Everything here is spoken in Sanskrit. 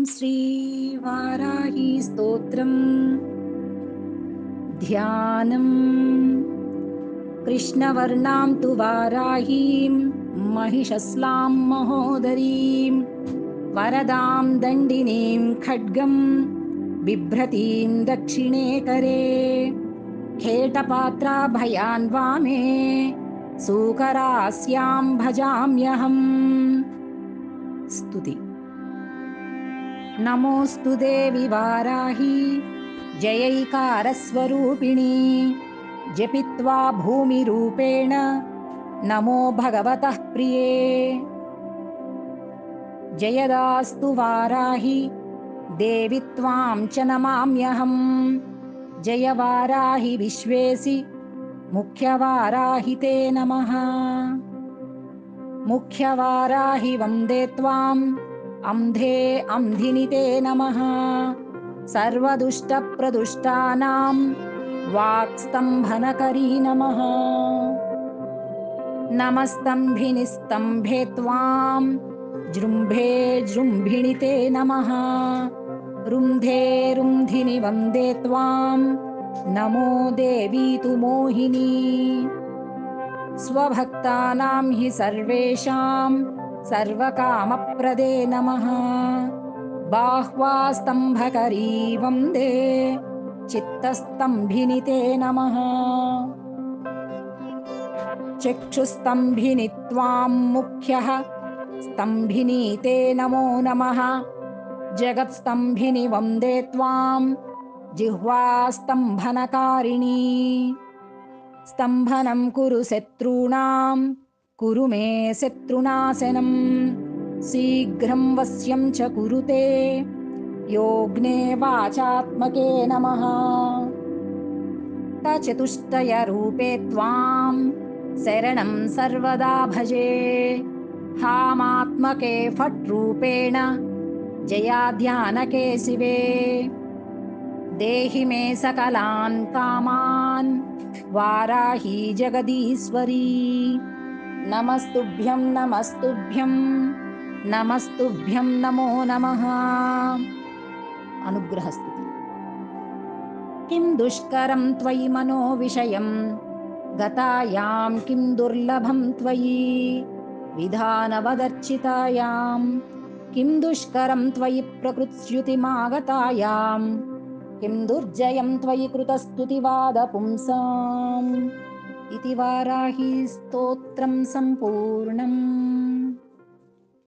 श्रीवाराही स्तोत्रम् ध्यानम्। कृष्णवर्णां तु वाराहीं महिषस्लां महोदरीं वरदां दण्डिनीं खड्गं बिभ्रतीं दक्षिणे करे खेटपात्राभयान् वामे सूकरास्यां भजाम्यहम्। स्तुति। नमोऽस्तु देवि वाराही जयैकारस्वरूपिणी जपित्वा भूमिरूपेण नमो भगवतः प्रिये। जयदास्तु वाराही देवि त्वां च नमाम्यहम्। जय वाराही विश्वेसि मुख्यवाराही ते नमः। मुख्यवाराही वन्दे त्वाम् अन्धे अन्धिनि ते नमः। सर्वदुष्टप्रदुष्टानां वाक्स्तम्भनकरी नमः। नमस्तम्भिनि स्तम्भे त्वां जृम्भे जृम्भिणि ते नमः। रुन्धे रुन्धिनि वन्दे त्वां नमो देवी तु मोहिनी। स्वभक्तानां हि सर्वेषां सर्वकामप्रदे नमः। बाह्वास्तम्भकरी वन्दे चित्तस्तम्भिनि ते नमः। चक्षुस्तम्भिनि त्वां मुख्यः स्तम्भिनी ते नमो नमः। जगत्स्तम्भिनि वन्दे त्वां जिह्वास्तम्भनकारिणी। स्तम्भनं कुरु शत्रूणां कुरु मे शत्रुनाशनं। शीघ्रं वश्यं च कुरुते योऽग्ने वाचात्मके नमः। चतुष्टयरूपे त्वां शरणं सर्वदा भजे। हामात्मके फट्रूपेण जयाध्यानके शिवे। देहि मे सकलान् कामान् वाराही जगदीश्वरी। नमस्तुभ्यं नमस्तुभ्यं नमस्तुभ्यं नमो नमः। अनुग्रहस्तुति। किं दुष्करं त्वयि मनोविषयं गतायां किं दुर्लभं त्वयि विधानवदर्चितायां किं दुष्करं त्वयि प्रकृत्स्युतिमागतायां किं दुर्जयं त्वयि कृतस्तुतिवादपुंसाम्। इति वाराही स्तोत्रं सम्पूर्णम्।